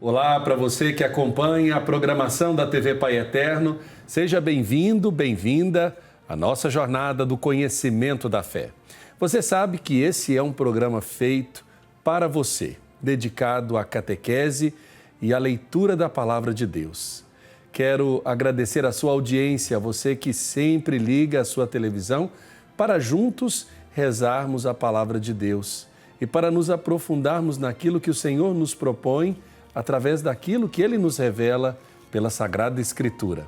Olá para você que acompanha a programação da TV Pai Eterno. Seja bem-vindo, bem-vinda à nossa jornada do conhecimento da fé. Você sabe que esse é um programa feito para você, dedicado à catequese e à leitura da Palavra de Deus. Quero agradecer a sua audiência, você que sempre liga a sua televisão para juntos rezarmos a Palavra de Deus e para nos aprofundarmos naquilo que o Senhor nos propõe através daquilo que Ele nos revela pela Sagrada Escritura.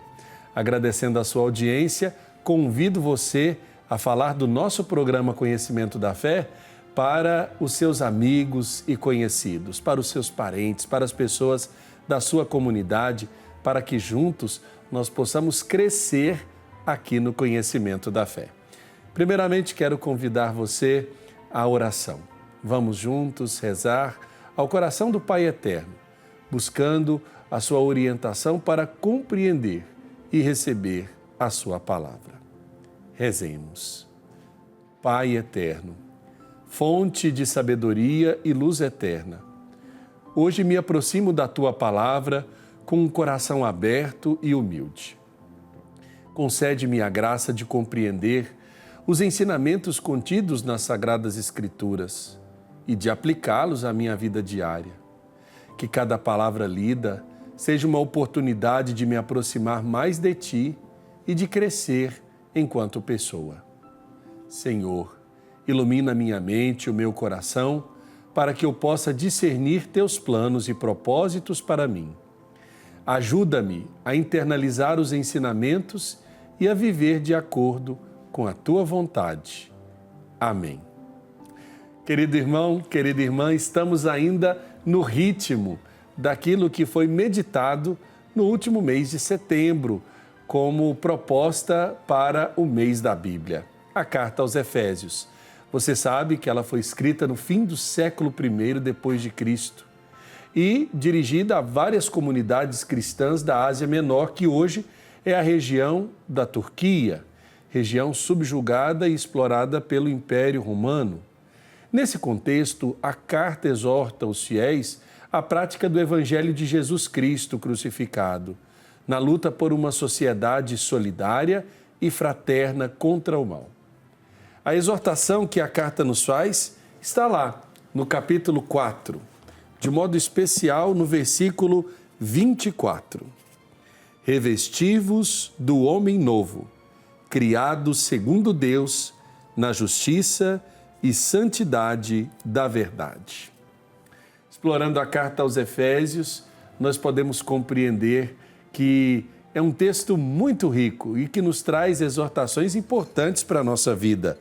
Agradecendo a sua audiência, convido você a falar do nosso programa Conhecimento da Fé para os seus amigos e conhecidos, para os seus parentes, para as pessoas da sua comunidade, para que juntos nós possamos crescer aqui no conhecimento da fé. Primeiramente, quero convidar você à oração. Vamos juntos rezar ao coração do Pai Eterno, buscando a sua orientação para compreender e receber a sua palavra. Rezemos. Pai eterno, fonte de sabedoria e luz eterna, hoje me aproximo da tua palavra com um coração aberto e humilde. Concede-me a graça de compreender os ensinamentos contidos nas Sagradas Escrituras e de aplicá-los à minha vida diária. Que cada palavra lida seja uma oportunidade de me aproximar mais de Ti e de crescer enquanto pessoa. Senhor, ilumina minha mente e o meu coração para que eu possa discernir Teus planos e propósitos para mim. Ajuda-me a internalizar os ensinamentos e a viver de acordo com a Tua vontade. Amém. Querido irmão, querida irmã, estamos ainda no ritmo daquilo que foi meditado no último mês de setembro, como proposta para o mês da Bíblia, a Carta aos Efésios. Você sabe que ela foi escrita no fim do século I depois de Cristo e dirigida a várias comunidades cristãs da Ásia Menor, que hoje é a região da Turquia, região subjugada e explorada pelo Império Romano. Nesse contexto, a carta exorta os fiéis à prática do Evangelho de Jesus Cristo crucificado, na luta por uma sociedade solidária e fraterna contra o mal. A exortação que a carta nos faz está lá, no capítulo 4, de modo especial no versículo 24. Revesti-vos do homem novo, criado segundo Deus, na justiça e santidade da verdade. Explorando a carta aos Efésios, nós podemos compreender que é um texto muito rico e que nos traz exortações importantes para a nossa vida.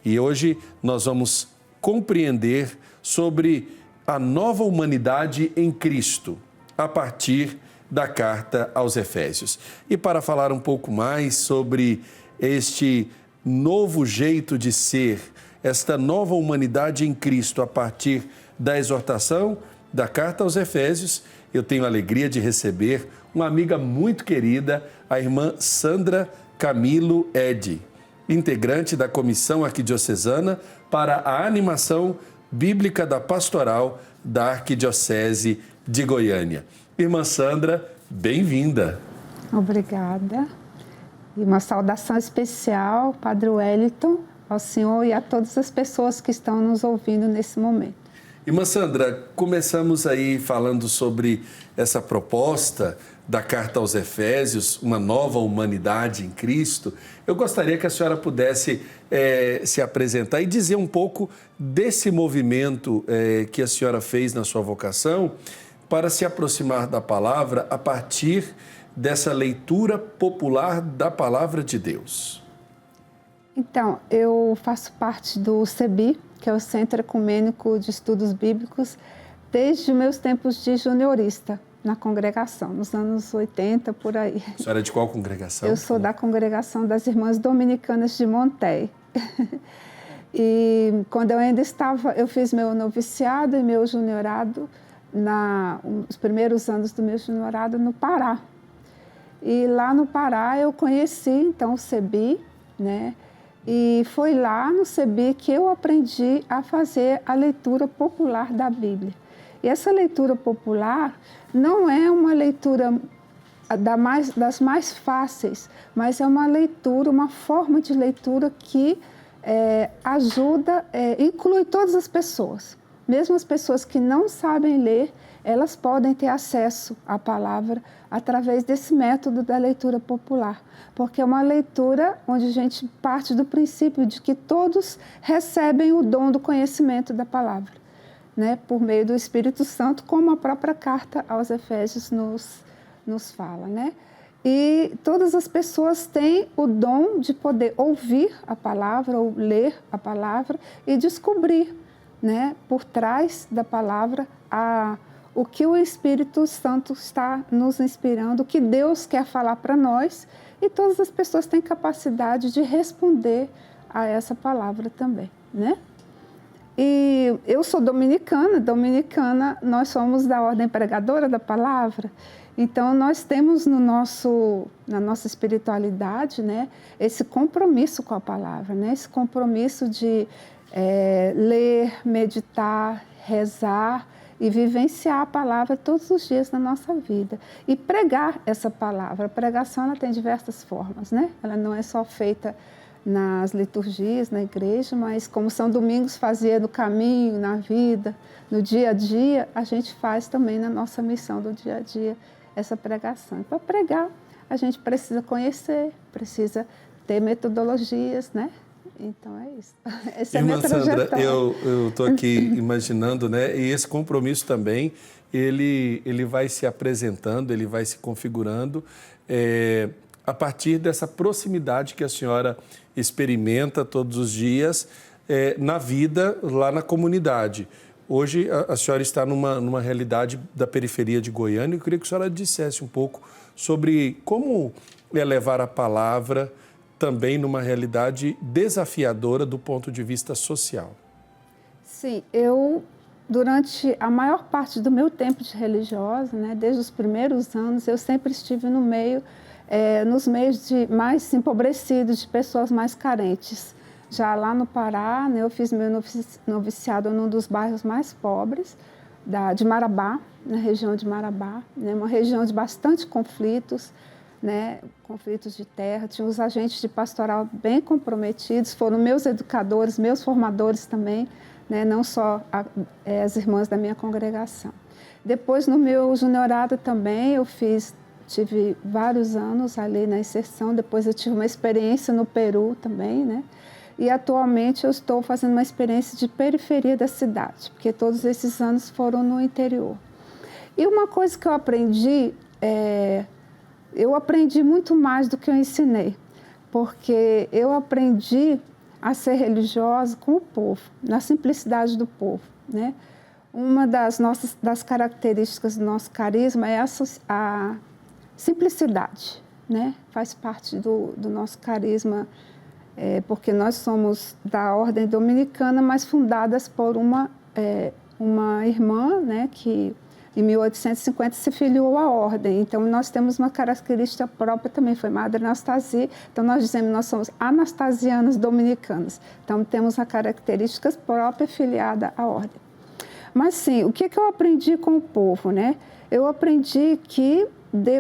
E hoje nós vamos compreender sobre a nova humanidade em Cristo, a partir da carta aos Efésios. E para falar um pouco mais sobre este novo jeito de ser, esta nova humanidade em Cristo, a partir da exortação da carta aos Efésios, eu tenho a alegria de receber uma amiga muito querida, a irmã Sandra Camilo Edi, integrante da Comissão Arquidiocesana para a Animação Bíblica da Pastoral da Arquidiocese de Goiânia. Irmã Sandra, bem-vinda. Obrigada. E uma saudação especial, Padre Wellington, ao senhor e a todas as pessoas que estão nos ouvindo nesse momento. Irmã Sandra, começamos aí falando sobre essa proposta da Carta aos Efésios, uma nova humanidade em Cristo. Eu gostaria que a senhora pudesse se apresentar e dizer um pouco desse movimento que a senhora fez na sua vocação para se aproximar da palavra a partir dessa leitura popular da Palavra de Deus. Então, eu faço parte do CEBI, que é o Centro Ecumênico de Estudos Bíblicos, desde os meus tempos de juniorista na congregação, nos anos 80, por aí. A senhora é de qual congregação? Eu sou da congregação das Irmãs Dominicanas de Montéi. E quando eu ainda estava, eu fiz meu noviciado e meu juniorado, os primeiros anos do meu juniorado no Pará. E lá no Pará eu conheci, então, o CEBI, né? E foi lá no CEBI que eu aprendi a fazer a leitura popular da Bíblia. E essa leitura popular não é uma leitura das mais fáceis, mas é uma leitura, uma forma de leitura que ajuda, inclui todas as pessoas. Mesmo as pessoas que não sabem ler, elas podem ter acesso à palavra através desse método da leitura popular, porque é uma leitura onde a gente parte do princípio de que todos recebem o dom do conhecimento da palavra, né, por meio do Espírito Santo, como a própria carta aos Efésios nos fala, né? E todas as pessoas têm o dom de poder ouvir a palavra ou ler a palavra e descobrir, né, por trás da palavra o que o Espírito Santo está nos inspirando, o que Deus quer falar para nós, e todas as pessoas têm capacidade de responder a essa palavra também, né? E eu sou dominicana, nós somos da Ordem Pregadora da Palavra, então nós temos na nossa espiritualidade, né, esse compromisso com a palavra, né, esse compromisso de ler, meditar, rezar e vivenciar a palavra todos os dias na nossa vida. E pregar essa palavra. A pregação ela tem diversas formas, né? Ela não é só feita nas liturgias, na igreja, mas como São Domingos fazia no caminho, na vida, no dia a dia, a gente faz também na nossa missão do dia a dia essa pregação. E para pregar, a gente precisa conhecer, precisa ter metodologias, né? Então é isso. Essa é a minha trajetória. Sandra, eu estou aqui imaginando, né? E esse compromisso também, ele vai se apresentando, ele vai se configurando a partir dessa proximidade que a senhora experimenta todos os dias na vida lá na comunidade. Hoje a senhora está numa realidade da periferia de Goiânia. Eu queria que a senhora dissesse um pouco sobre como levar a palavra também numa realidade desafiadora do ponto de vista social. Sim, durante a maior parte do meu tempo de religiosa, né, desde os primeiros anos, eu sempre estive nos meios mais empobrecidos, de pessoas mais carentes. Já lá no Pará, né, eu fiz meu noviciado num dos bairros mais pobres de Marabá, na região de Marabá, né, uma região de bastante conflitos, né, conflitos de terra. Tinha os agentes de pastoral bem comprometidos, foram meus educadores, meus formadores também, né, não só as irmãs da minha congregação. Depois, no meu juniorado também, tive vários anos ali na inserção, depois eu tive uma experiência no Peru também, né, e atualmente eu estou fazendo uma experiência de periferia da cidade, porque todos esses anos foram no interior. E uma coisa que eu aprendi muito mais do que eu ensinei, porque eu aprendi a ser religiosa com o povo, na simplicidade do povo, né? Uma das características do nosso carisma é a simplicidade, né? Faz parte do nosso carisma, porque nós somos da Ordem Dominicana, mas fundadas por uma irmã, né, que em 1850 se filiou à ordem. Então, nós temos uma característica própria também, foi Madre Anastasia. Então, nós dizemos que nós somos anastasianas dominicanas. Então, temos a característica própria filiada à ordem. Mas, sim, o que eu aprendi com o povo, né? Eu aprendi que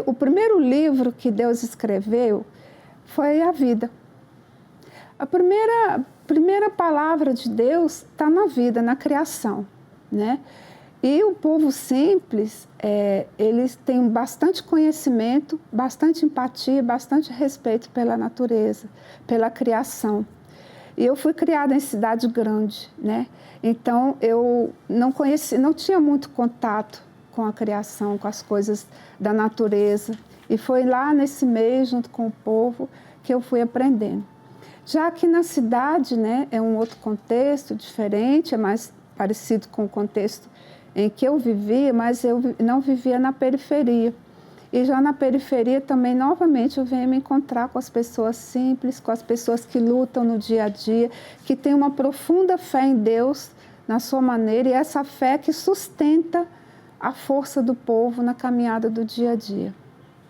o primeiro livro que Deus escreveu foi a vida. A primeira palavra de Deus está na vida, na criação, né? E o povo simples, eles têm bastante conhecimento, bastante empatia, bastante respeito pela natureza, pela criação. E eu fui criada em cidade grande, né? Então, eu não tinha muito contato com a criação, com as coisas da natureza. E foi lá nesse meio, junto com o povo, que eu fui aprendendo. Já que na cidade, né, é um outro contexto diferente, é mais parecido com o contexto em que eu vivia, mas eu não vivia na periferia. E já na periferia também, novamente, eu venho me encontrar com as pessoas simples, com as pessoas que lutam no dia a dia, que têm uma profunda fé em Deus, na sua maneira, e essa fé que sustenta a força do povo na caminhada do dia a dia,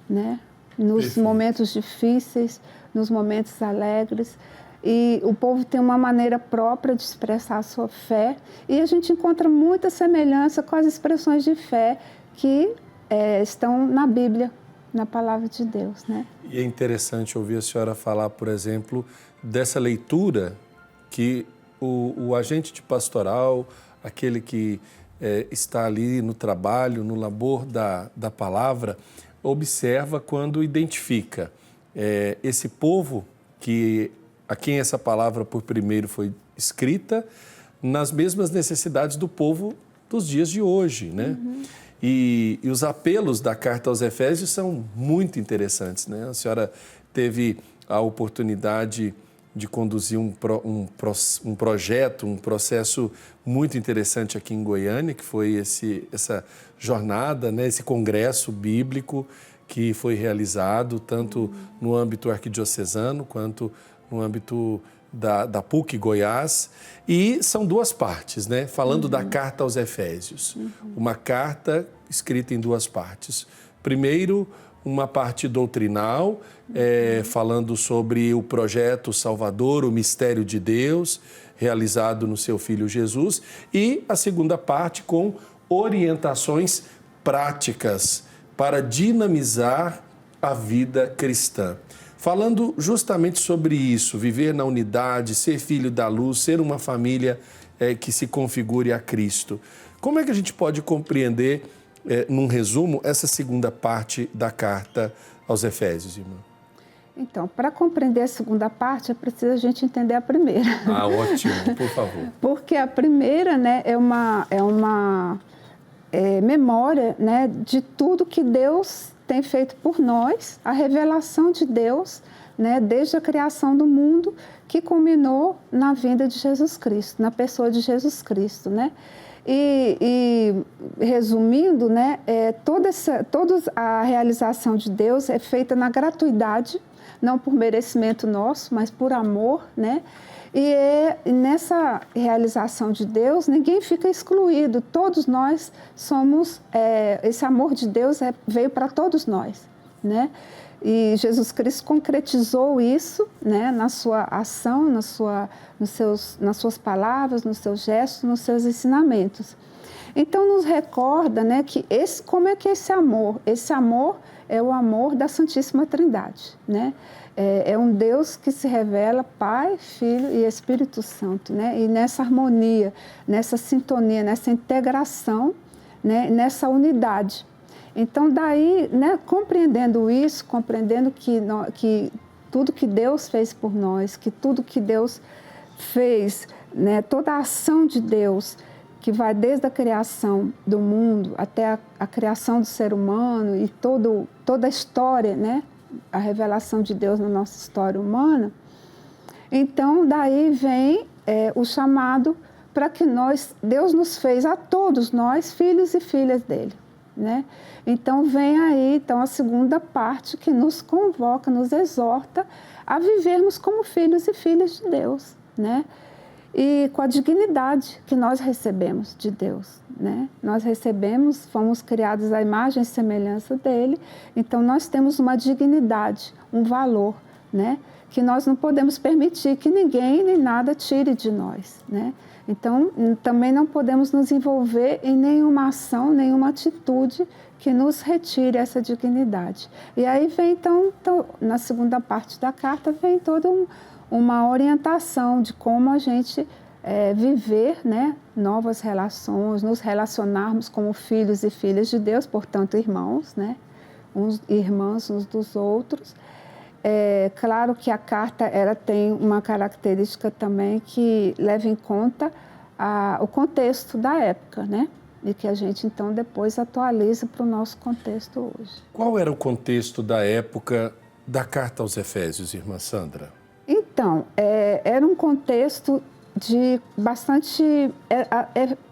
né? Nos momentos difíceis, nos momentos alegres. e o povo tem uma maneira própria de expressar a sua fé, e a gente encontra muita semelhança com as expressões de fé que estão na Bíblia, na Palavra de Deus, né? E é interessante ouvir a senhora falar, por exemplo, dessa leitura que o agente de pastoral, aquele que está ali no trabalho, no labor da palavra, observa quando identifica esse povo a quem essa palavra por primeiro foi escrita nas mesmas necessidades do povo dos dias de hoje, né? Uhum. E os apelos da carta aos Efésios são muito interessantes, né? A senhora teve a oportunidade de conduzir um projeto, um processo muito interessante aqui em Goiânia, que foi essa jornada, né? Esse congresso bíblico que foi realizado tanto no âmbito arquidiocesano quanto no âmbito da PUC Goiás, e são duas partes, né? Falando da carta aos Efésios, uma carta escrita em duas partes. Primeiro, uma parte doutrinal, falando sobre o projeto Salvador, o mistério de Deus, realizado no seu Filho Jesus, e a segunda parte com orientações práticas para dinamizar a vida cristã. Falando justamente sobre isso, viver na unidade, ser filho da luz, ser uma família que se configure a Cristo. Como é que a gente pode compreender, num resumo, essa segunda parte da carta aos Efésios, irmã? Então, para compreender a segunda parte, é preciso a gente entender a primeira. Ah, ótimo, por favor. Porque a primeira, né, é uma memória, né, de tudo que Deus tem feito por nós, a revelação de Deus, né, desde a criação do mundo, que culminou na vinda de Jesus Cristo, na pessoa de Jesus Cristo, né? E resumindo, né, toda a realização de Deus é feita na gratuidade, não por merecimento nosso, mas por amor, né? E nessa realização de Deus, ninguém fica excluído. Todos nós somos, esse amor de Deus veio para todos nós, né? E Jesus Cristo concretizou isso, né, na sua ação, nas suas palavras, nos seus gestos, nos seus ensinamentos. Então, nos recorda, né, que como é que esse amor é o amor da Santíssima Trindade, né? É um Deus que se revela Pai, Filho e Espírito Santo, né? E nessa harmonia, nessa sintonia, nessa integração, né? Nessa unidade. Então, daí, né, compreendendo isso, compreendendo que tudo que Deus fez por nós, que tudo que Deus fez, né, toda a ação de Deus, que vai desde a criação do mundo até a criação do ser humano e toda a história, né, a revelação de Deus na nossa história humana, então daí vem o chamado para que Deus nos fez a todos nós filhos e filhas dele, né? Então vem aí a segunda parte que nos convoca, nos exorta a vivermos como filhos e filhas de Deus, né? E com a dignidade que nós recebemos de Deus, né? Nós recebemos, fomos criados à imagem e semelhança dele, então nós temos uma dignidade, um valor, né? Que nós não podemos permitir que ninguém nem nada tire de nós, né? Então, também não podemos nos envolver em nenhuma ação, nenhuma atitude que nos retire essa dignidade. E aí vem, então na segunda parte da carta, vem toda uma orientação de como a gente viver, né, novas relações, nos relacionarmos como filhos e filhas de Deus, portanto, irmãos, né, irmãs uns dos outros. Claro que a carta ela tem uma característica também que leva em conta o contexto da época, né? E que a gente, então, depois atualiza para o nosso contexto hoje. Qual era o contexto da época da carta aos Efésios, irmã Sandra? Então, era um contexto de bastante...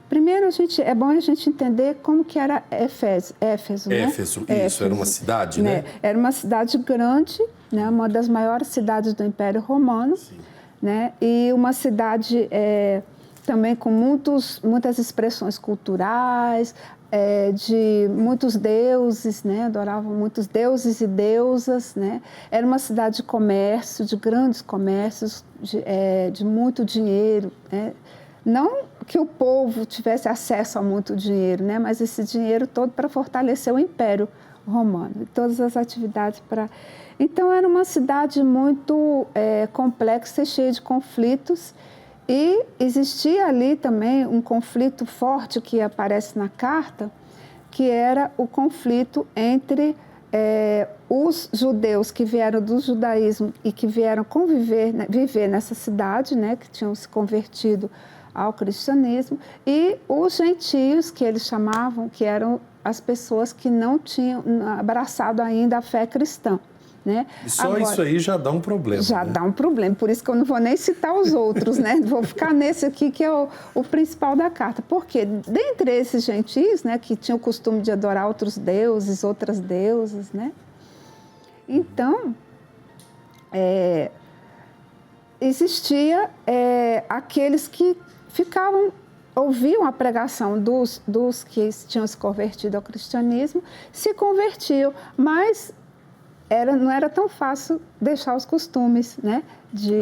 Primeiro, é bom a gente entender como que era Éfeso, né? Éfeso, isso, era uma cidade, né? Era uma cidade grande, né? Uma das maiores cidades do Império Romano, né? E uma cidade também com muitas expressões culturais, de muitos deuses, né? Adoravam muitos deuses e deusas, né? Era uma cidade de comércio, de grandes comércios, de muito dinheiro, né? Não que o povo tivesse acesso a muito dinheiro, né? Mas esse dinheiro todo para fortalecer o Império Romano, todas as atividades para... Então, era uma cidade muito complexa e cheia de conflitos, e existia ali também um conflito forte que aparece na carta, que era o conflito entre os judeus que vieram do judaísmo e que vieram viver nessa cidade, né, que tinham se convertido ao cristianismo, e os gentios, que eles chamavam, que eram as pessoas que não tinham abraçado ainda a fé cristã. Né? E só agora, isso aí já dá um problema. Já dá um problema, por isso que eu não vou nem citar os outros, né? Vou ficar nesse aqui que é o principal da carta. Porque dentre esses gentios, né, que tinham o costume de adorar outros deuses, outras deusas, né? Então, existia aqueles que ouviam a pregação dos que tinham se convertido ao cristianismo, se convertiam, mas não era tão fácil deixar os costumes, né?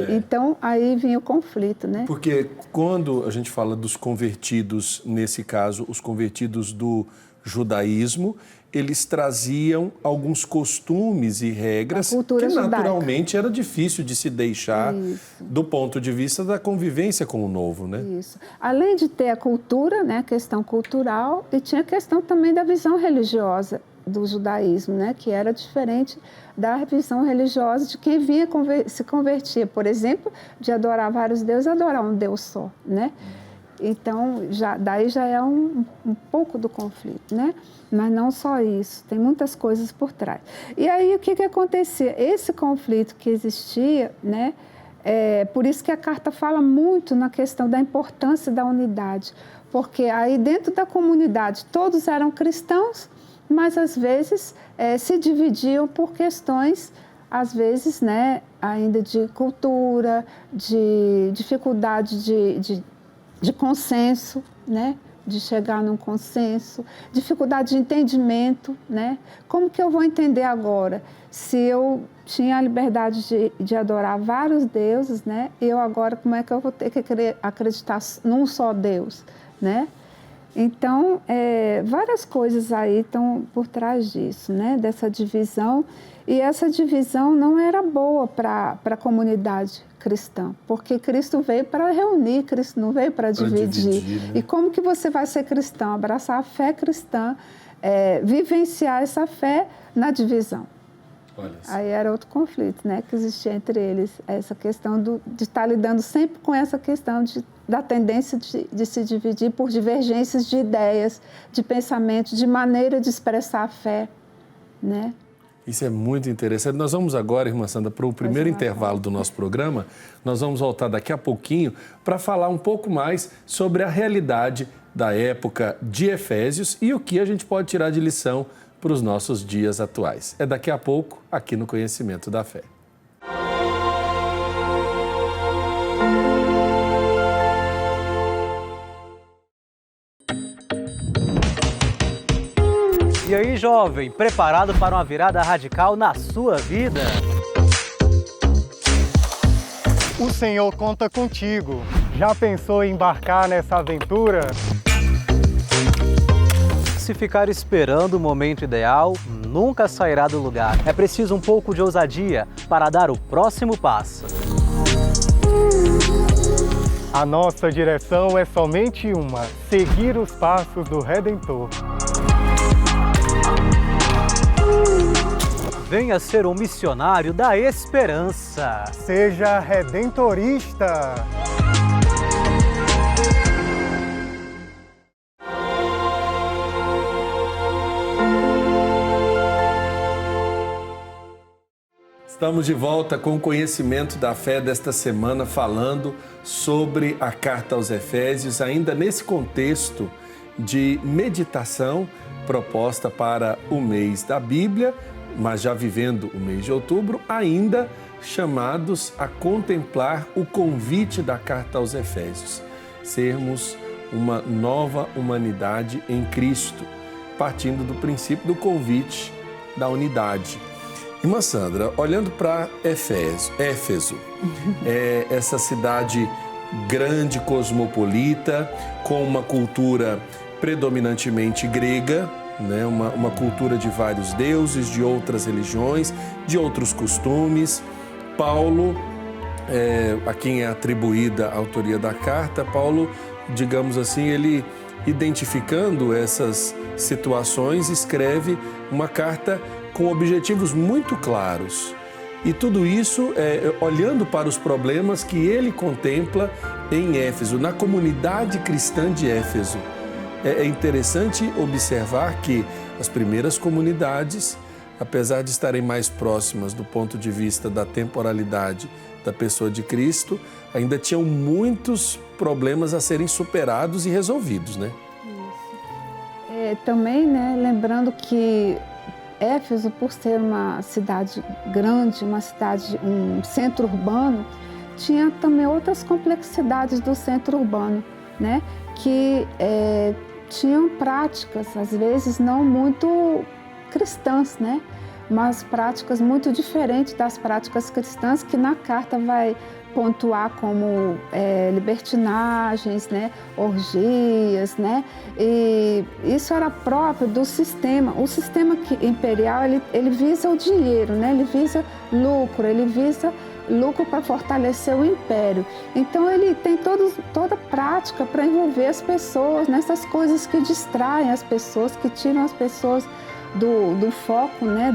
Então, aí vinha o conflito, né? Porque quando a gente fala dos convertidos, nesse caso, os convertidos do judaísmo, eles traziam alguns costumes e regras que naturalmente era difícil de se deixar do ponto de vista da convivência com o novo, né? Isso. Além de ter a cultura, né, a questão cultural, e tinha a questão também da visão religiosa do judaísmo, né, que era diferente da visão religiosa de quem vinha se convertia, por exemplo, de adorar vários deuses, adorar um Deus só, né? Então, daí já é um pouco do conflito, né? Mas não só isso, tem muitas coisas por trás. E aí, o que acontecia? Esse conflito que existia, né? Por isso que a carta fala muito na questão da importância da unidade, porque aí dentro da comunidade todos eram cristãos, mas às vezes se dividiam por questões, às vezes, né, ainda de cultura, de dificuldade de consenso, né, de chegar num consenso, dificuldade de entendimento, né? Como que eu vou entender agora se eu tinha a liberdade de adorar vários deuses, né? E eu agora, como é que eu vou ter que acreditar num só Deus, né? Então, várias coisas aí estão por trás disso, né? Dessa divisão. E essa divisão não era boa para a comunidade cristã, porque Cristo veio para reunir, Cristo não veio para dividir. Né? E como que você vai ser cristão? Abraçar a fé cristã, vivenciar essa fé na divisão. Aí era outro conflito, né, que existia entre eles, essa questão de estar lidando sempre com essa questão da tendência de se dividir por divergências de ideias, de pensamento, de maneira de expressar a fé, né? Isso é muito interessante. Nós vamos agora, irmã Sandra, para o primeiro intervalo do nosso programa. Nós vamos voltar daqui a pouquinho para falar um pouco mais sobre a realidade da época de Efésios e o que a gente pode tirar de lição para os nossos dias atuais. É daqui a pouco, aqui no Conhecimento da Fé. E aí, jovem, preparado para uma virada radical na sua vida? O Senhor conta contigo. Já pensou em embarcar nessa aventura? Se ficar esperando o momento ideal, nunca sairá do lugar. É preciso um pouco de ousadia para dar o próximo passo. A nossa direção é somente uma: seguir os passos do Redentor. Venha ser um missionário da esperança. Seja redentorista. Estamos de volta com o Conhecimento da Fé desta semana, falando sobre a Carta aos Efésios, ainda nesse contexto de meditação proposta para o mês da Bíblia, mas já vivendo o mês de outubro, ainda chamados a contemplar o convite da Carta aos Efésios. sermos uma nova humanidade em Cristo, partindo do princípio do convite da unidade. Irmã Sandra, olhando para Éfeso, essa cidade grande, cosmopolita, com uma cultura predominantemente grega, né? Uma cultura de vários deuses, de outras religiões, de outros costumes. Paulo, a quem é atribuída a autoria da carta, Paulo, digamos assim, ele identificando essas situações, escreve uma carta com objetivos muito claros. E tudo isso olhando para os problemas que ele contempla em Éfeso, na comunidade cristã de Éfeso. É interessante observar que as primeiras comunidades, apesar de estarem mais próximas do ponto de vista da temporalidade da pessoa de Cristo, ainda tinham muitos problemas a serem superados e resolvidos, né? Isso. Também, né, lembrando que Éfeso, por ser uma cidade grande, um centro urbano, tinha também outras complexidades do centro urbano, né? Que tinham práticas, às vezes não muito cristãs, né? Mas práticas muito diferentes das práticas cristãs, que na carta vai pontuar como libertinagens, né? Orgias, né? E isso era próprio do sistema. O sistema imperial, ele visa o dinheiro, né? Ele visa lucro para fortalecer o império. Então ele tem toda prática para envolver as pessoas nessas coisas que distraem as pessoas, que tiram as pessoas do foco, né?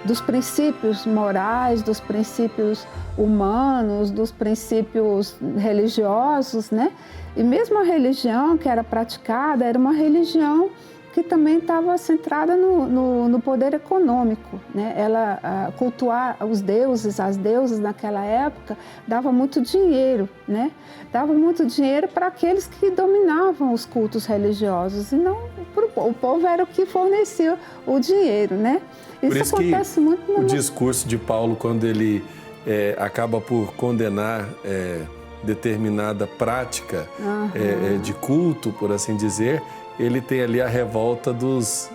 Dos princípios morais, dos princípios humanos, dos princípios religiosos, né? E mesmo a religião que era praticada era uma religião que também estava centrada no poder econômico, né? Ela cultuar os deuses, as deusas naquela época, dava muito dinheiro, né? Dava muito dinheiro para aqueles que dominavam os cultos religiosos, e não o povo era o que fornecia o dinheiro, né? Isso acontece muito no discurso de Paulo, quando ele acaba por condenar determinada prática de culto, por assim dizer, ele tem ali a revolta dos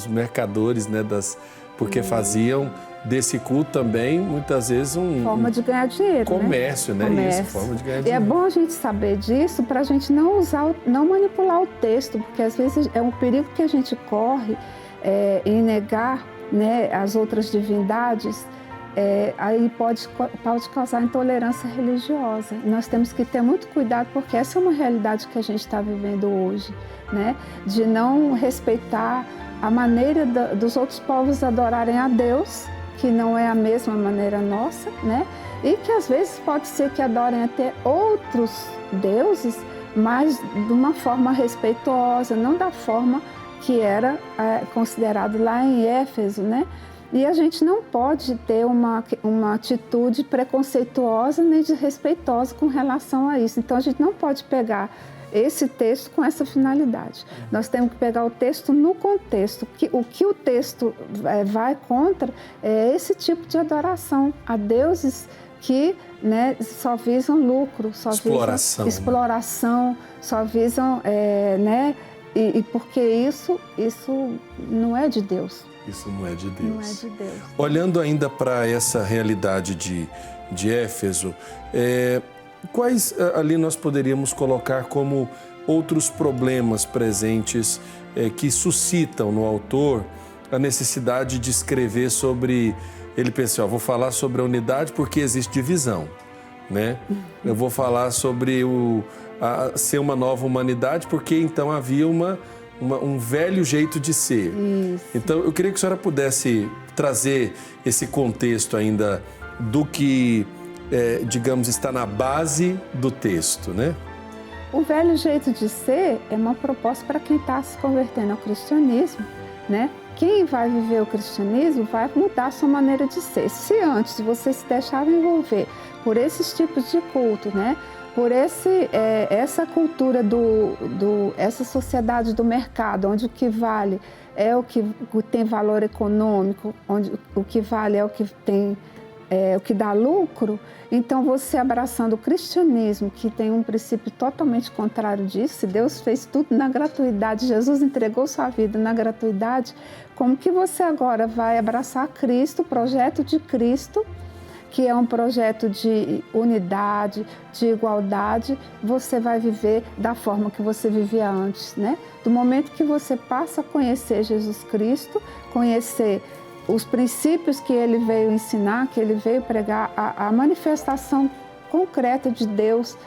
mercadores, né? Porque faziam desse culto também, muitas vezes, forma de ganhar dinheiro, comércio, né? Comércio. Isso, forma de ganhar dinheiro. E é bom a gente saber disso para a gente não manipular o texto, porque às vezes é um perigo que a gente corre em negar, né, as outras divindades. Aí pode causar intolerância religiosa. Nós temos que ter muito cuidado, porque essa é uma realidade que a gente está vivendo hoje, né? De não respeitar a maneira dos outros povos adorarem a Deus, que não é a mesma maneira nossa, né? E que às vezes pode ser que adorem até outros deuses, mas de uma forma respeitosa, não da forma que era considerado lá em Éfeso, né? E a gente não pode ter uma atitude preconceituosa nem desrespeitosa com relação a isso. Então, a gente não pode pegar esse texto com essa finalidade. Nós temos que pegar o texto no contexto. O que o texto vai contra é esse tipo de adoração a deuses que, né, só visam lucro, só visam exploração, só visam, né, e porque isso não é de Deus. Isso não é de Deus. Não é de Deus. Olhando ainda para essa realidade de Éfeso, quais ali nós poderíamos colocar como outros problemas presentes que suscitam no autor a necessidade de escrever sobre... Ele pensa, vou falar sobre a unidade porque existe divisão, né? Eu vou falar sobre ser uma nova humanidade porque então havia um velho jeito de ser. Isso. Então, eu queria que a senhora pudesse trazer esse contexto ainda do que, digamos, está na base do texto, né? O velho jeito de ser é uma proposta para quem está se convertendo ao cristianismo, né? Quem vai viver o cristianismo vai mudar a sua maneira de ser. Se antes você se deixava envolver por esses tipos de culto, né? Por essa cultura essa sociedade do mercado, onde o que vale é o que tem valor econômico, onde o que vale é o que tem o que dá lucro, então você abraçando o cristianismo, que tem um princípio totalmente contrário disso, se Deus fez tudo na gratuidade, Jesus entregou sua vida na gratuidade, como que você agora vai abraçar Cristo, o projeto de Cristo, que é um projeto de unidade, de igualdade, você vai viver da forma que você vivia antes, né? Do momento que você passa a conhecer Jesus Cristo, conhecer os princípios que ele veio ensinar, que ele veio pregar, a manifestação concreta de Deus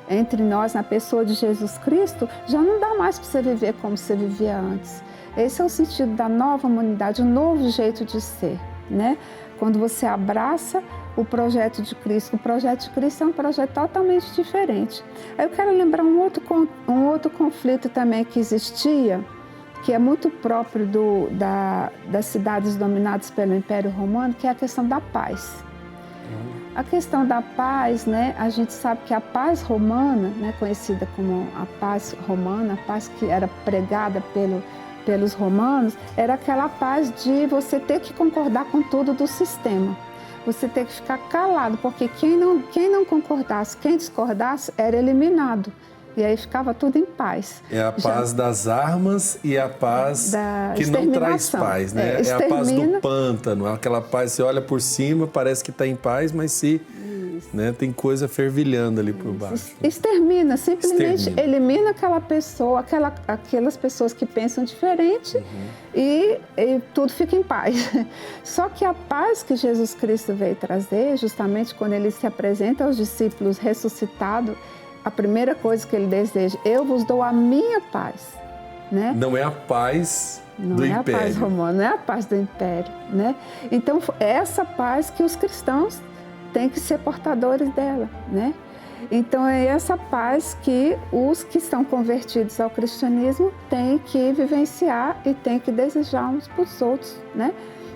entre nós, na pessoa de Jesus Cristo, já não dá mais para você viver como você vivia antes. Esse é o sentido da nova humanidade, um novo jeito de ser, né? Quando você abraça o projeto de Cristo. O projeto de Cristo é um projeto totalmente diferente. Aí eu quero lembrar um outro conflito também que existia, que é muito próprio das cidades dominadas pelo Império Romano, que é a questão da paz. A questão da paz, né, a gente sabe que a paz romana, né, conhecida como a paz romana, a paz que era pregada pelos romanos, era aquela paz de você ter que concordar com tudo do sistema. Você ter que ficar calado, porque quem não concordasse, quem discordasse, era eliminado. E aí ficava tudo em paz. É a paz das armas e a paz que não traz paz, né? É a paz do pântano, aquela paz, você olha por cima, parece que está em paz, mas né, tem coisa fervilhando ali por baixo. Extermina, simplesmente elimina aquela pessoa, aquelas pessoas que pensam diferente e tudo fica em paz. Só que a paz que Jesus Cristo veio trazer, justamente quando ele se apresenta aos discípulos ressuscitado, a primeira coisa que ele deseja, eu vos dou a minha paz, né? Não é a paz do império. Não é a paz romana, não é a paz do império, né? Então, é essa paz que os cristãos têm que ser portadores dela, né? Então, é essa paz que os que estão convertidos ao cristianismo têm que vivenciar e têm que desejar uns para os outros, né?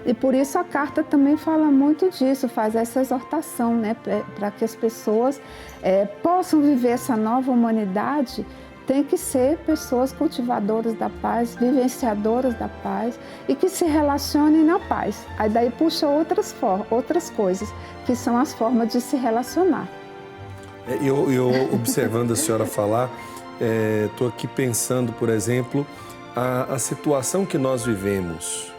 E por isso a carta também fala muito disso, faz essa exortação, né? Para que as pessoas possam viver essa nova humanidade, tem que ser pessoas cultivadoras da paz, vivenciadoras da paz e que se relacionem na paz. Aí daí puxa outras coisas, que são as formas de se relacionar. Eu observando a senhora falar, estou aqui pensando, por exemplo, a situação que nós vivemos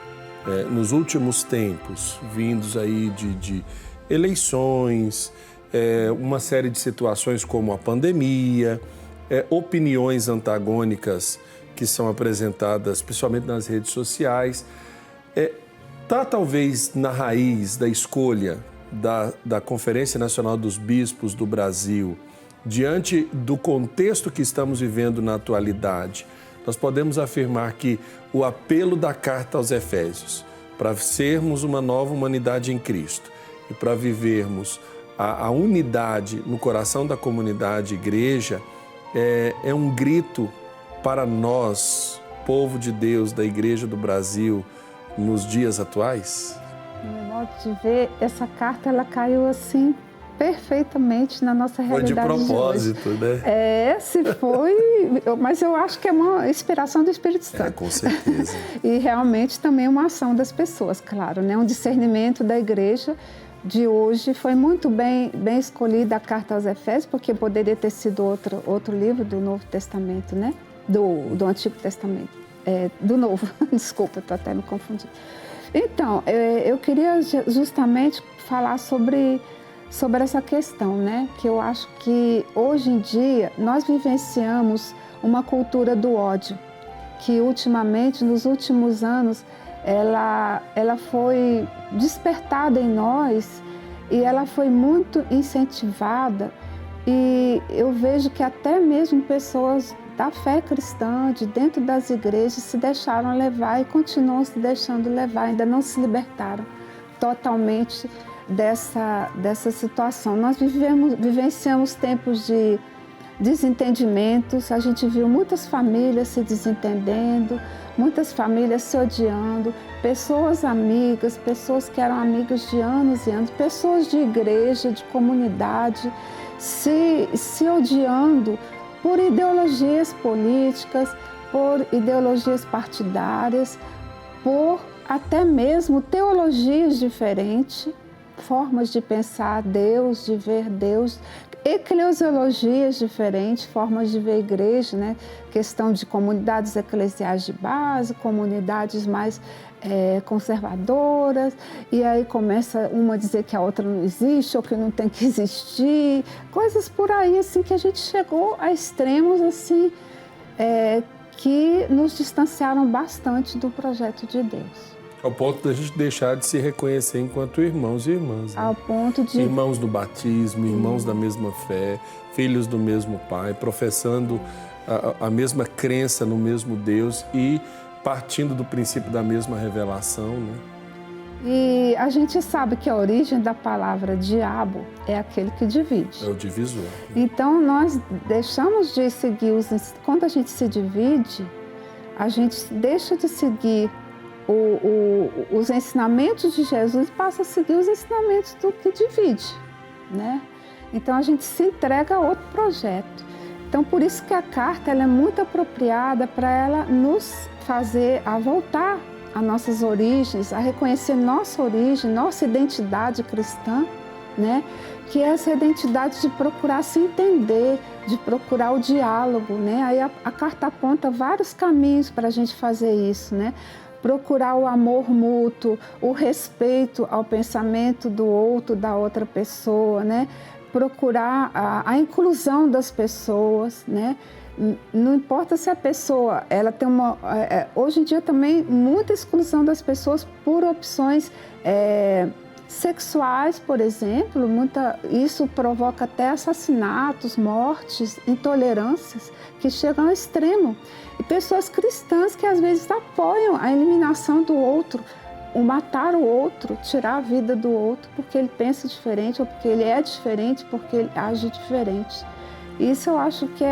nos últimos tempos, vindos aí de eleições, uma série de situações como a pandemia, opiniões antagônicas que são apresentadas, principalmente nas redes sociais. Está talvez na raiz da escolha da Conferência Nacional dos Bispos do Brasil, diante do contexto que estamos vivendo na atualidade, nós podemos afirmar que o apelo da carta aos Efésios para sermos uma nova humanidade em Cristo e para vivermos a unidade no coração da comunidade igreja é um grito para nós, povo de Deus da Igreja do Brasil, nos dias atuais? No meu modo de ver, essa carta ela caiu assim perfeitamente na nossa realidade. Foi de propósito, né? Se foi, mas eu acho que é uma inspiração do Espírito Santo. Com certeza. E realmente também uma ação das pessoas, claro, né? Um discernimento da igreja de hoje. Foi muito bem escolhida a carta aos Efésios, porque poderia ter sido outro livro do Novo Testamento, né? Do Antigo Testamento. Do Novo, desculpa, estou até me confundindo. Então, eu queria justamente falar sobre essa questão, né? Que eu acho que hoje em dia nós vivenciamos uma cultura do ódio, que ultimamente, nos últimos anos, ela foi despertada em nós e ela foi muito incentivada, e eu vejo que até mesmo pessoas da fé cristã, de dentro das igrejas, se deixaram levar e continuam se deixando levar, ainda não se libertaram totalmente dessa situação. Nós vivenciamos tempos de desentendimentos, a gente viu muitas famílias se desentendendo, muitas famílias se odiando, pessoas amigas, pessoas que eram amigas de anos e anos, pessoas de igreja, de comunidade, se odiando por ideologias políticas, por ideologias partidárias, por até mesmo teologias diferentes, formas de pensar Deus, de ver Deus, eclesiologias diferentes, formas de ver a igreja, né? Questão de comunidades eclesiais de base, comunidades mais conservadoras, e aí começa uma a dizer que a outra não existe ou que não tem que existir, coisas por aí assim que a gente chegou a extremos assim que nos distanciaram bastante do projeto de Deus. Ao ponto da gente deixar de se reconhecer enquanto irmãos e irmãs. Né? Ao ponto de... Irmãos do batismo, irmãos da mesma fé, filhos do mesmo Pai, professando a mesma crença no mesmo Deus e partindo do princípio da mesma revelação. Né? E a gente sabe que a origem da palavra diabo é aquele que divide. É o divisor. Então, nós deixamos de seguir quando a gente se divide, a gente deixa de seguir os ensinamentos de Jesus e passa a seguir os ensinamentos do que divide, né? Então a gente se entrega a outro projeto. Então por isso que a carta ela é muito apropriada para ela nos fazer a voltar às nossas origens, a reconhecer nossa origem, nossa identidade cristã, né? Que é essa identidade de procurar se entender, de procurar o diálogo, né? Aí a carta aponta vários caminhos para a gente fazer isso, né? Procurar o amor mútuo, o respeito ao pensamento do outro, da outra pessoa, né? Procurar a inclusão das pessoas, né? Não importa se a pessoa, ela tem hoje em dia também muita exclusão das pessoas por opções sexuais, por exemplo, isso provoca até assassinatos, mortes, intolerâncias que chegam ao extremo. E pessoas cristãs que às vezes apoiam a eliminação do outro, o matar o outro, tirar a vida do outro porque ele pensa diferente ou porque ele é diferente, porque ele age diferente. Isso eu acho que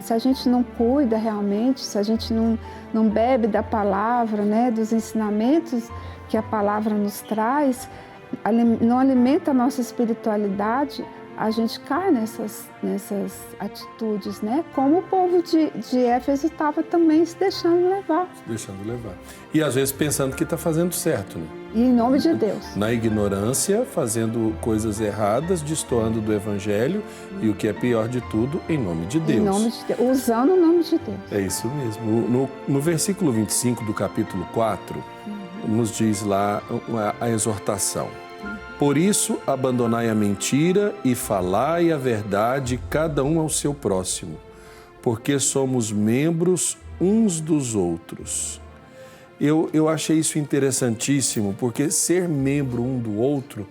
se a gente não cuida realmente, se a gente não bebe da palavra, né, dos ensinamentos que a palavra nos traz, não alimenta a nossa espiritualidade, a gente cai nessas atitudes, né? Como o povo de Éfeso estava também se deixando levar. Se deixando levar. E às vezes pensando que está fazendo certo, né? E em nome de Deus. Na ignorância, fazendo coisas erradas, destoando do Evangelho e o que é pior de tudo, em nome de Deus. Em nome de Deus, usando o nome de Deus. É isso mesmo. No versículo 25 do capítulo 4, nos diz lá a exortação. Por isso, abandonai a mentira e falai a verdade, cada um ao seu próximo, porque somos membros uns dos outros. Eu achei isso interessantíssimo, porque ser membro um do outro,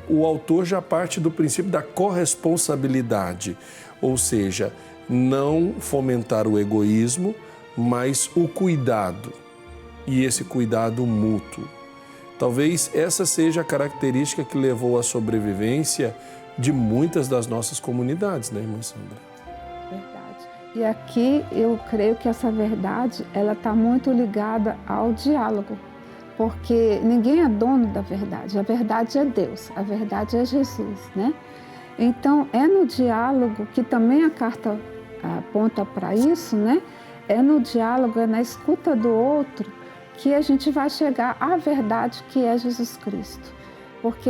o autor já parte do princípio da corresponsabilidade, ou seja, não fomentar o egoísmo, mas o cuidado, e esse cuidado mútuo. Talvez essa seja a característica que levou à sobrevivência de muitas das nossas comunidades, né, irmã Sandra? Verdade. E aqui eu creio que essa verdade, ela está muito ligada ao diálogo, porque ninguém é dono da verdade. A verdade é Deus, a verdade é Jesus, né? Então é no diálogo que também a carta aponta para isso, né? É no diálogo, é na escuta do outro que a gente vai chegar à verdade que é Jesus Cristo. Porque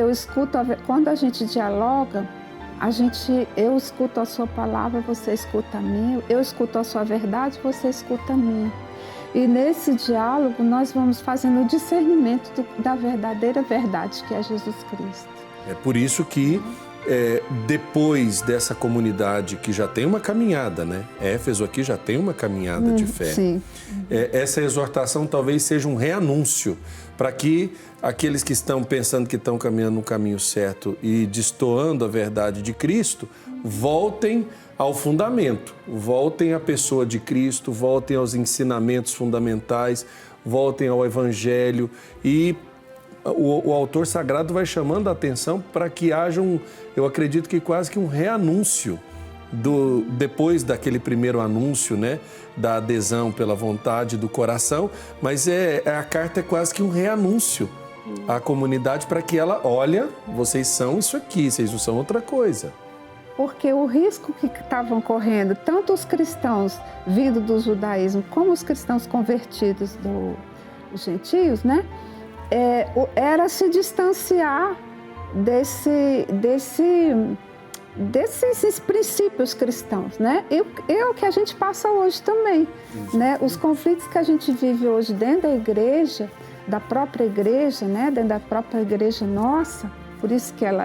quando a gente dialoga, eu escuto a sua palavra, você escuta a minha, eu escuto a sua verdade, você escuta a minha. E nesse diálogo nós vamos fazendo o discernimento da verdadeira verdade que é Jesus Cristo. É por isso que depois dessa comunidade que já tem uma caminhada, né? Éfeso aqui já tem uma caminhada de fé. Sim. Essa exortação talvez seja um reanúncio para que aqueles que estão pensando que estão caminhando no caminho certo e destoando a verdade de Cristo, voltem ao fundamento, voltem à pessoa de Cristo, voltem aos ensinamentos fundamentais, voltem ao Evangelho e o autor sagrado vai chamando a atenção para que haja eu acredito que quase que um reanúncio depois daquele primeiro anúncio, né, da adesão pela vontade do coração, mas a carta é quase que um reanúncio à comunidade para que ela, olha, vocês são isso aqui, vocês não são outra coisa. Porque o risco que estavam correndo, tanto os cristãos vindo do judaísmo, como os cristãos convertidos dos gentios, né? era se distanciar desses princípios cristãos, né? E é o que a gente passa hoje também, né? Os conflitos que a gente vive hoje dentro da igreja, da própria igreja, né? Dentro da própria igreja nossa, por isso que ela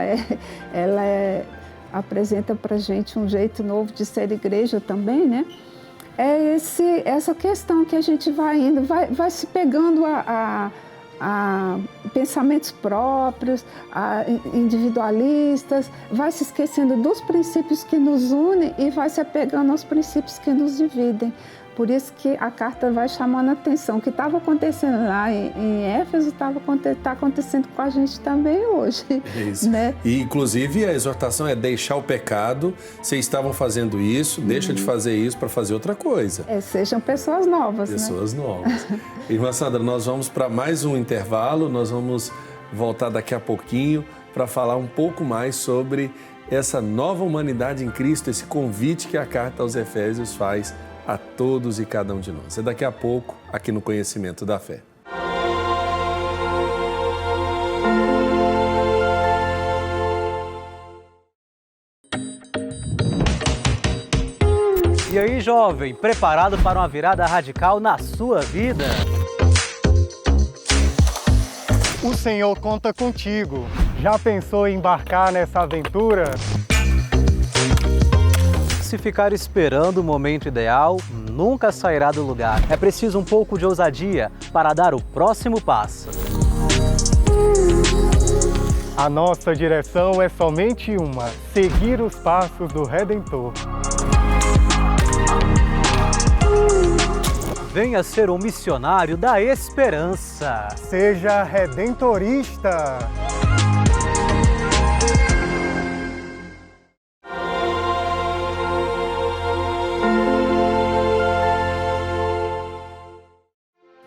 apresenta para a gente um jeito novo de ser igreja também, né? É essa questão que a gente vai indo, vai se pegando a pensamentos próprios, a individualistas, vai se esquecendo dos princípios que nos unem e vai se apegando aos princípios que nos dividem. Por isso que a carta vai chamando a atenção. O que estava acontecendo lá em Éfeso está acontecendo com a gente também hoje. É isso. Né? E, inclusive, a exortação é deixar o pecado. Vocês estavam fazendo isso, deixa de fazer isso para fazer outra coisa. Sejam pessoas novas. Pessoas novas. Irmã Sandra, nós vamos para mais um intervalo. Nós vamos voltar daqui a pouquinho para falar um pouco mais sobre essa nova humanidade em Cristo, esse convite que a carta aos Efésios faz a todos e cada um de nós. É daqui a pouco, aqui no Conhecimento da Fé. E aí, jovem, preparado para uma virada radical na sua vida? O Senhor conta contigo. Já pensou em embarcar nessa aventura? Se ficar esperando o momento ideal, nunca sairá do lugar. É preciso um pouco de ousadia para dar o próximo passo. A nossa direção é somente uma: seguir os passos do Redentor. Venha ser um missionário da esperança. Seja redentorista.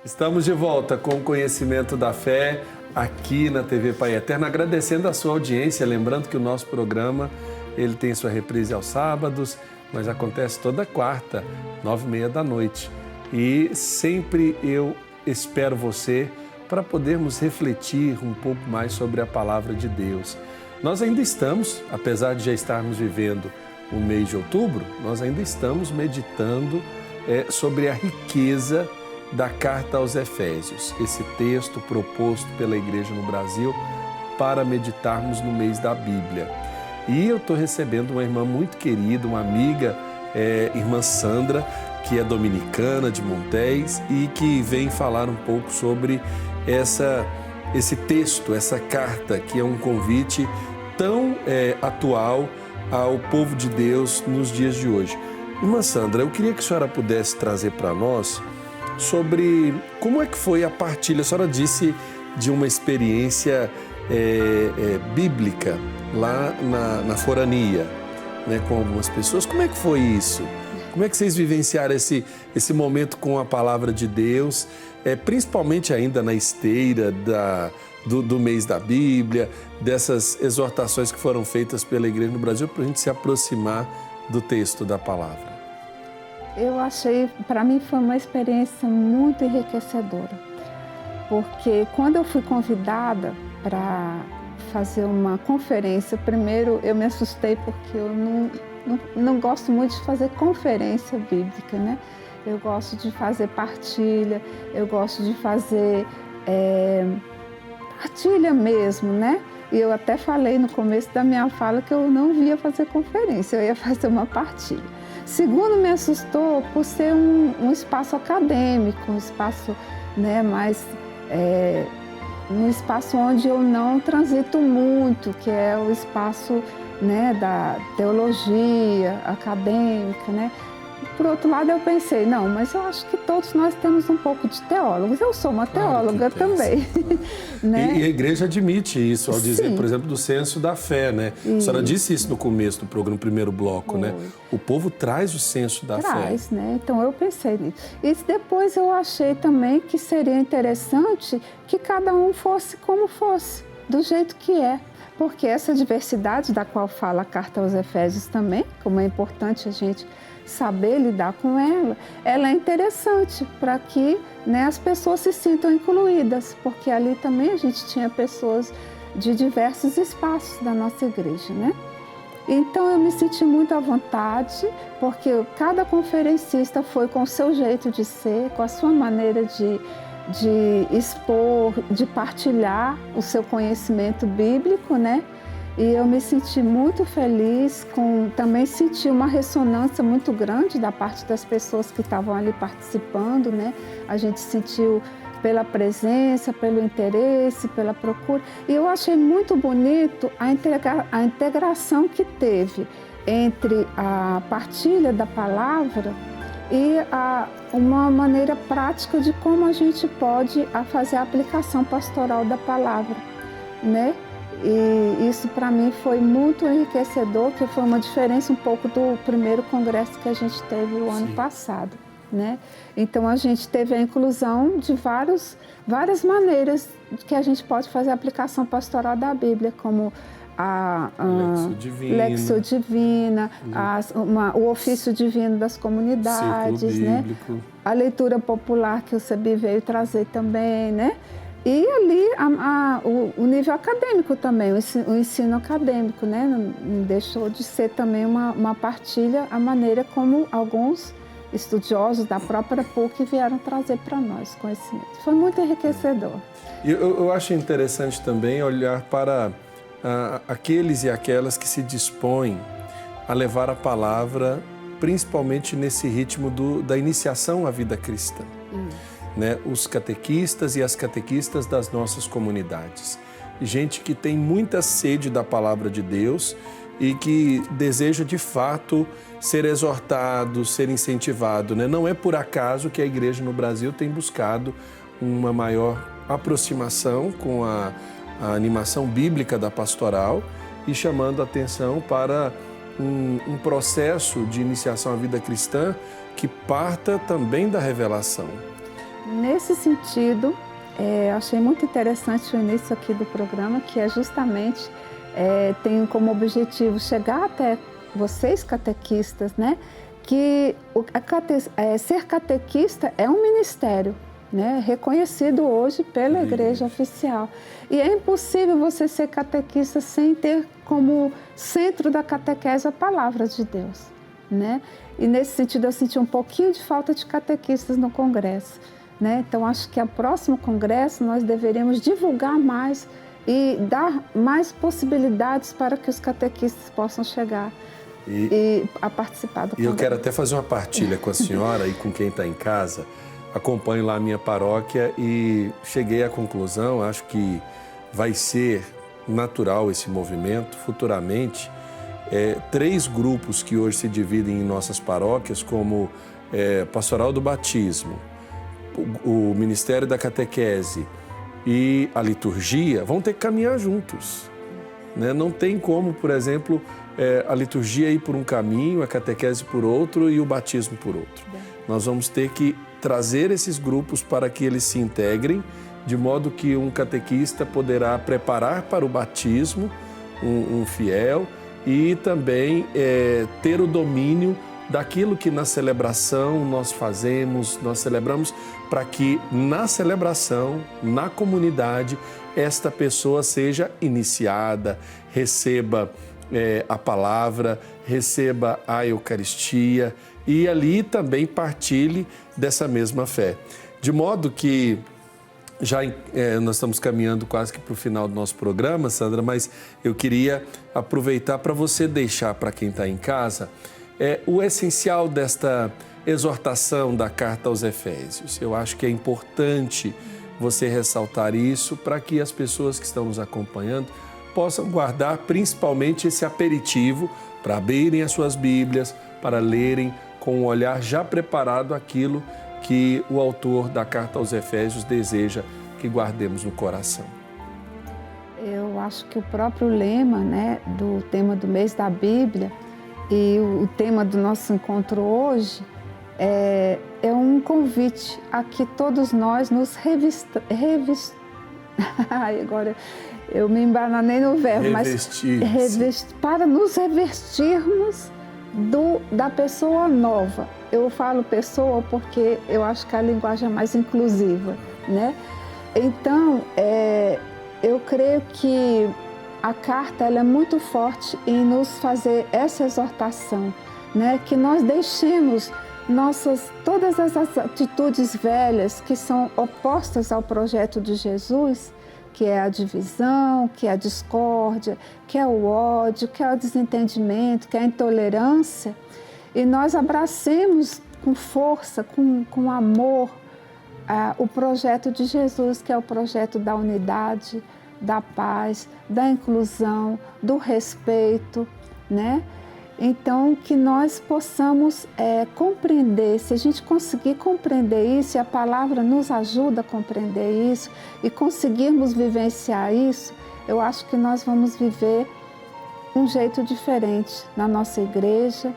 Estamos de volta com o Conhecimento da Fé aqui na TV Pai Eterno, agradecendo a sua audiência, lembrando que o nosso programa ele tem sua reprise aos sábados, mas acontece toda quarta, 9h30 da noite. E sempre eu espero você para podermos refletir um pouco mais sobre a Palavra de Deus. Nós ainda estamos, apesar de já estarmos vivendo o mês de outubro, nós ainda estamos meditando sobre a riqueza da Carta aos Efésios, esse texto proposto pela Igreja no Brasil para meditarmos no mês da Bíblia. E eu estou recebendo uma irmã muito querida, uma amiga, irmã Sandra, que é dominicana de Montéis e que vem falar um pouco sobre esse texto, essa carta, que é um convite tão atual ao povo de Deus nos dias de hoje. Irmã Sandra, eu queria que a senhora pudesse trazer para nós sobre como é que foi a partilha. A senhora disse de uma experiência bíblica lá na forania, né, com algumas pessoas. Como é que foi isso? Como é que vocês vivenciaram esse momento com a Palavra de Deus, principalmente ainda na esteira do mês da Bíblia, dessas exortações que foram feitas pela Igreja no Brasil para a gente se aproximar do texto da Palavra? Eu achei, para mim foi uma experiência muito enriquecedora, porque quando eu fui convidada para fazer uma conferência, primeiro eu me assustei porque eu não gosto muito de fazer conferência bíblica, né? Eu gosto de fazer partilha, eu gosto de fazer partilha mesmo, né? E eu até falei no começo da minha fala que eu não ia fazer conferência, eu ia fazer uma partilha. Segundo, me assustou por ser um espaço acadêmico, um espaço, né, mais um espaço onde eu não transito muito, que é o espaço, né, da teologia acadêmica, né? Por outro lado, eu pensei, não, mas eu acho que todos nós temos um pouco de teólogos. Eu sou uma teóloga também. Né? E a igreja admite isso, ao dizer, Sim. por exemplo, do senso da fé, né? A senhora disse isso no começo do programa, no primeiro bloco, né? O povo traz o senso da fé. Traz, né? Então eu pensei nisso. E depois eu achei também que seria interessante que cada um fosse como fosse, do jeito que é. Porque essa diversidade da qual fala a Carta aos Efésios também, como é importante a gente saber lidar com ela é interessante para que, né, as pessoas se sintam incluídas, porque ali também a gente tinha pessoas de diversos espaços da nossa igreja, né? Então eu me senti muito à vontade, porque cada conferencista foi com o seu jeito de ser, com a sua maneira de expor, de partilhar o seu conhecimento bíblico, né? E eu me senti muito feliz, também senti uma ressonância muito grande da parte das pessoas que estavam ali participando, né? A gente sentiu pela presença, pelo interesse, pela procura. E eu achei muito bonito a integração que teve entre a partilha da palavra e uma maneira prática de como a gente pode fazer a aplicação pastoral da palavra, né? E isso para mim foi muito enriquecedor, que foi uma diferença um pouco do primeiro congresso que a gente teve o ano passado, né? Então a gente teve a inclusão de várias maneiras que a gente pode fazer a aplicação pastoral da Bíblia, como a Lexio Divina, o ofício divino das comunidades, né? A leitura popular que o CEBI veio trazer também, né? E ali o nível acadêmico também, o ensino acadêmico, né? Não deixou de ser também uma partilha, a maneira como alguns estudiosos da própria PUC vieram trazer para nós conhecimento. Foi muito enriquecedor. Eu acho interessante também olhar para aqueles e aquelas que se dispõem a levar a palavra, principalmente nesse ritmo da iniciação à vida cristã. Né? Os catequistas e as catequistas das nossas comunidades. Gente que tem muita sede da palavra de Deus e que deseja de fato ser exortado, ser incentivado, né? Não é por acaso que a igreja no Brasil tem buscado uma maior aproximação com a animação bíblica da pastoral e chamando a atenção para um processo de iniciação à vida cristã que parta também da revelação. Nesse sentido, achei muito interessante o início aqui do programa, que é justamente, tem como objetivo chegar até vocês catequistas, né? Que ser catequista é um ministério, né? Reconhecido hoje pela Igreja Oficial. E é impossível você ser catequista sem ter como centro da catequese a palavra de Deus, né? E nesse sentido eu senti um pouquinho de falta de catequistas no congresso, né? Então acho que ao próximo congresso nós deveríamos divulgar mais e dar mais possibilidades para que os catequistas possam chegar a participar do congresso. E eu quero até fazer uma partilha com a senhora e com quem está em casa. Acompanho lá a minha paróquia e cheguei à conclusão, acho que vai ser natural esse movimento futuramente. 3 grupos que hoje se dividem em nossas paróquias, como Pastoral do Batismo, o Ministério da Catequese e a liturgia, vão ter que caminhar juntos, né? Não tem como, por exemplo, a liturgia ir por um caminho, a catequese por outro e o batismo por outro. Nós vamos ter que trazer esses grupos para que eles se integrem, de modo que um catequista poderá preparar para o batismo um fiel e também ter o domínio daquilo que na celebração nós fazemos, nós celebramos, para que na celebração, na comunidade, esta pessoa seja iniciada, receba a palavra, receba a Eucaristia e ali também partilhe dessa mesma fé. De modo que já nós estamos caminhando quase que para o final do nosso programa, Sandra, mas eu queria aproveitar para você deixar para quem está em casa o essencial desta exortação da carta aos Efésios. Eu acho que é importante você ressaltar isso para que as pessoas que estão nos acompanhando possam guardar principalmente esse aperitivo para abrirem as suas Bíblias, para lerem com um olhar já preparado aquilo que o autor da carta aos Efésios deseja que guardemos no coração. Eu acho que o próprio lema, né, do tema do mês da Bíblia e o tema do nosso encontro hoje é um convite a que todos nós nos agora eu me embananei no verbo, para nos para nos revestirmos da pessoa nova. Eu falo pessoa porque eu acho que a linguagem é mais inclusiva, né? Então, eu creio que a carta ela é muito forte em nos fazer essa exortação, né? Que nós deixemos todas as atitudes velhas que são opostas ao projeto de Jesus, que é a divisão, que é a discórdia, que é o ódio, que é o desentendimento, que é a intolerância, e nós abracemos com força, com amor, o projeto de Jesus, que é o projeto da unidade, da paz, da inclusão, do respeito, né? Então, que nós possamos compreender, se a gente conseguir compreender isso, e a palavra nos ajuda a compreender isso, e conseguirmos vivenciar isso, eu acho que nós vamos viver um jeito diferente na nossa igreja,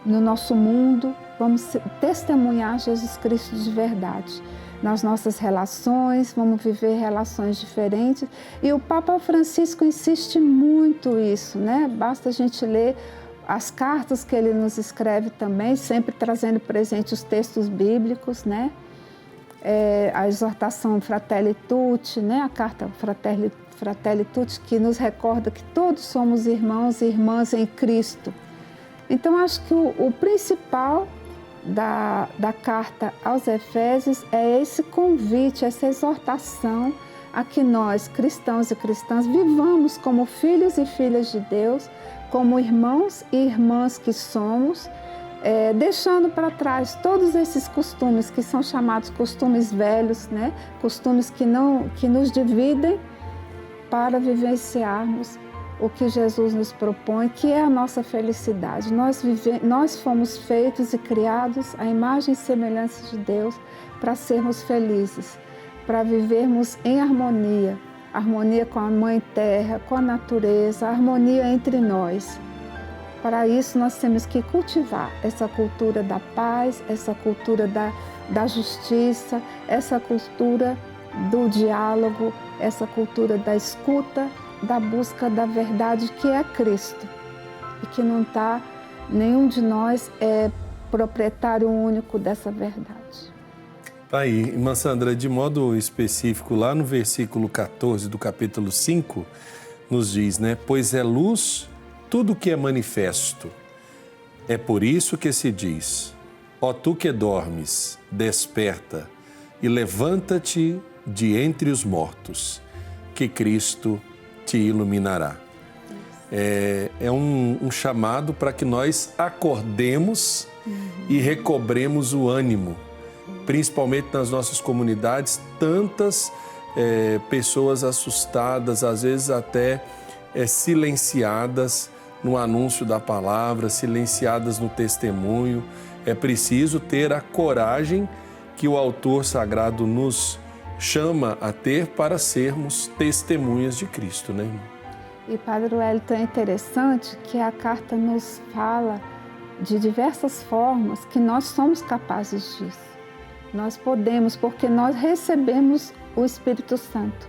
no nosso mundo, vamos testemunhar Jesus Cristo de verdade. Nas nossas relações, vamos viver relações diferentes. E o Papa Francisco insiste muito isso, né? Basta a gente ler as cartas que ele nos escreve também, sempre trazendo presente os textos bíblicos, né? A exortação Fratelli Tutti, né? A carta Fratelli Tutti, que nos recorda que todos somos irmãos e irmãs em Cristo. Então, acho que o principal da carta aos Efésios é esse convite, essa exortação a que nós, cristãos e cristãs, vivamos como filhos e filhas de Deus, como irmãos e irmãs que somos, deixando para trás todos esses costumes que são chamados costumes velhos, né? Costumes que nos dividem, para vivenciarmos o que Jesus nos propõe, que é a nossa felicidade. Nós fomos feitos e criados à imagem e semelhança de Deus para sermos felizes, para vivermos em harmonia, harmonia com a Mãe Terra, com a natureza, harmonia entre nós. Para isso nós temos que cultivar essa cultura da paz, essa cultura da justiça, essa cultura do diálogo, essa cultura da escuta, da busca da verdade, que é Cristo, e que nenhum de nós é proprietário único dessa verdade. Tá aí, irmã Sandra, de modo específico, lá no versículo 14 do capítulo 5, nos diz, né? Pois é luz tudo que é manifesto. É por isso que se diz, ó tu que dormes, desperta e levanta-te de entre os mortos, que Cristo te iluminará. É um chamado para que nós acordemos e recobremos o ânimo, principalmente nas nossas comunidades, tantas pessoas assustadas, às vezes até silenciadas no anúncio da palavra, silenciadas no testemunho. É preciso ter a coragem que o autor sagrado nos chama a ter para sermos testemunhas de Cristo, né? E, Padre Wellington, é interessante que a carta nos fala de diversas formas que nós somos capazes disso. Nós podemos, porque nós recebemos o Espírito Santo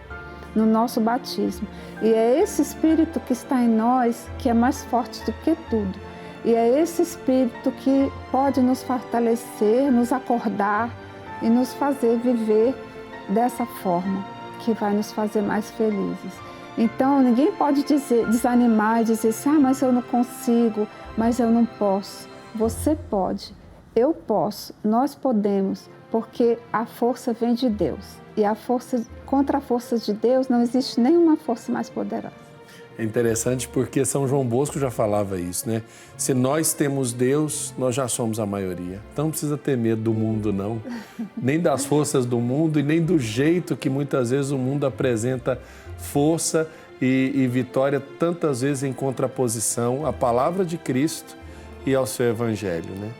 no nosso batismo. E é esse Espírito que está em nós que é mais forte do que tudo. E é esse Espírito que pode nos fortalecer, nos acordar e nos fazer viver dessa forma, que vai nos fazer mais felizes. Então, ninguém pode desanimar e dizer assim, mas eu não consigo, mas eu não posso. Você pode, eu posso, nós podemos, porque a força vem de Deus. E contra a força de Deus não existe nenhuma força mais poderosa. É interessante porque São João Bosco já falava isso, né? Se nós temos Deus, nós já somos a maioria. Então não precisa ter medo do mundo, não. Nem das forças do mundo e nem do jeito que muitas vezes o mundo apresenta força e vitória, tantas vezes em contraposição à palavra de Cristo e ao seu Evangelho, né?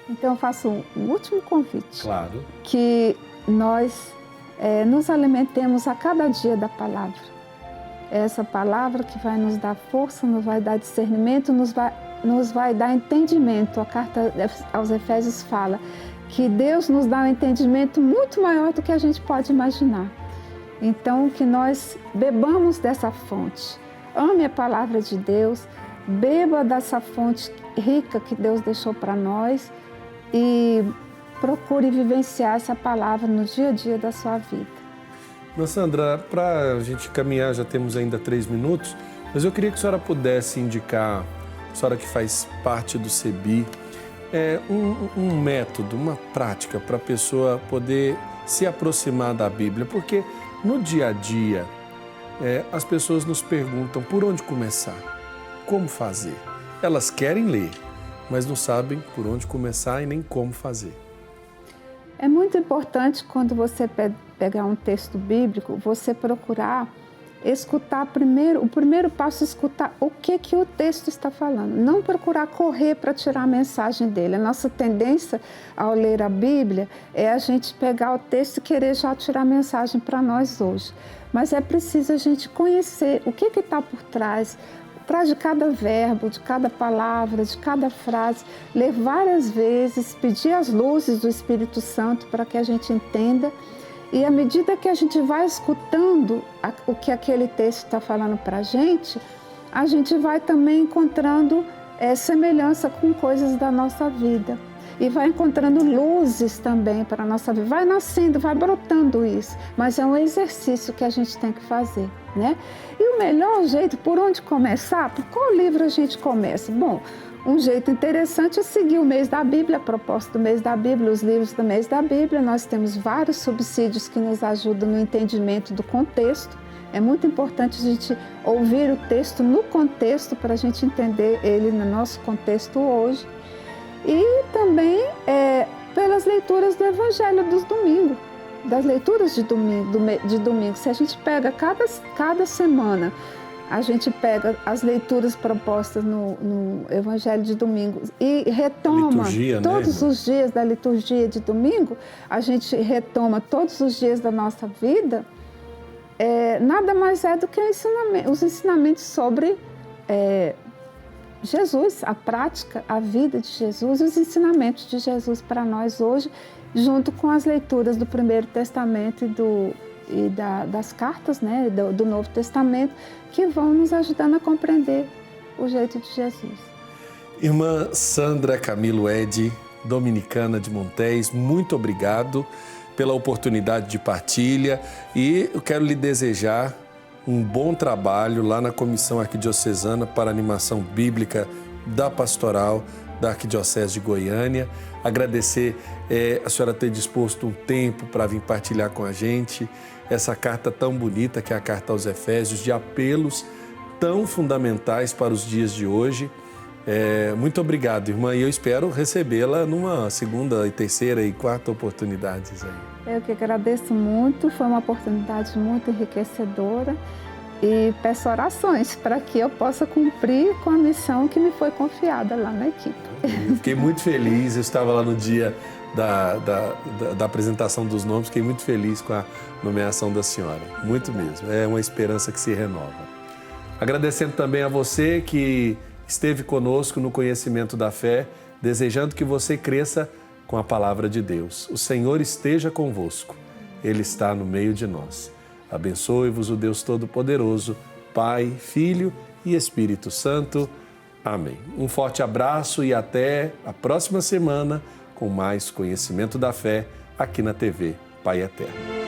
Então eu faço um último convite. Claro. Que nós nos alimentemos a cada dia da palavra. Essa palavra que vai nos dar força, nos vai dar discernimento, nos vai dar entendimento. A carta aos Efésios fala que Deus nos dá um entendimento muito maior do que a gente pode imaginar. Então, que nós bebamos dessa fonte. Ame a palavra de Deus, beba dessa fonte rica que Deus deixou para nós e procure vivenciar essa palavra no dia a dia da sua vida. Mas, Sandra, para a gente caminhar, já temos ainda 3 minutos, mas eu queria que a senhora pudesse indicar, a senhora que faz parte do CEBI, um método, uma prática para a pessoa poder se aproximar da Bíblia, porque no dia a dia as pessoas nos perguntam por onde começar, como fazer. Elas querem ler, mas não sabem por onde começar e nem como fazer. É muito importante quando você pegar um texto bíblico, você procurar escutar primeiro, o primeiro passo é escutar o que o texto está falando. Não procurar correr para tirar a mensagem dele. A nossa tendência ao ler a Bíblia é a gente pegar o texto e querer já tirar a mensagem para nós hoje. Mas é preciso a gente conhecer o que está por trás de cada verbo, de cada palavra, de cada frase, ler várias vezes, pedir as luzes do Espírito Santo para que a gente entenda. E à medida que a gente vai escutando o que aquele texto está falando para a gente vai também encontrando semelhança com coisas da nossa vida. E vai encontrando luzes também para a nossa vida. Vai nascendo, vai brotando isso. Mas é um exercício que a gente tem que fazer, né? E o melhor jeito, por onde começar? Por qual livro a gente começa? Bom, um jeito interessante é seguir o mês da Bíblia, a proposta do mês da Bíblia, os livros do mês da Bíblia. Nós temos vários subsídios que nos ajudam no entendimento do contexto. É muito importante a gente ouvir o texto no contexto para a gente entender ele no nosso contexto hoje. E também pelas leituras do Evangelho dos domingos, das leituras de domingo. Se a gente pega cada semana, a gente pega as leituras propostas no Evangelho de domingo e retoma todos os dias da liturgia de domingo, a gente retoma todos os dias da nossa vida, nada mais é do que os ensinamentos sobre Jesus, a prática, a vida de Jesus e os ensinamentos de Jesus para nós hoje, junto com as leituras do Primeiro Testamento e das cartas, né, do Novo Testamento, que vão nos ajudando a compreender o jeito de Jesus. Irmã Sandra Camilo Edi, dominicana de Montéis, muito obrigado pela oportunidade de partilha e eu quero lhe desejar um bom trabalho lá na Comissão Arquidiocesana para a Animação Bíblica da Pastoral da Arquidiocese de Goiânia. Agradecer a senhora ter disposto um tempo para vir partilhar com a gente essa carta tão bonita que é a Carta aos Efésios, de apelos tão fundamentais para os dias de hoje. Muito obrigado, irmã, e eu espero recebê-la numa segunda, terceira e quarta oportunidades aí. Eu que agradeço muito, foi uma oportunidade muito enriquecedora e peço orações para que eu possa cumprir com a missão que me foi confiada lá na equipe. Eu fiquei muito feliz, eu estava lá no dia da apresentação dos nomes, fiquei muito feliz com a nomeação da senhora, muito mesmo, é uma esperança que se renova. Agradecendo também a você que esteve conosco no Conhecimento da Fé, desejando que você cresça com a palavra de Deus. O Senhor esteja convosco, Ele está no meio de nós. Abençoe-vos o Deus Todo-Poderoso, Pai, Filho e Espírito Santo. Amém. Um forte abraço e até a próxima semana com mais Conhecimento da Fé aqui na TV Pai Eterno.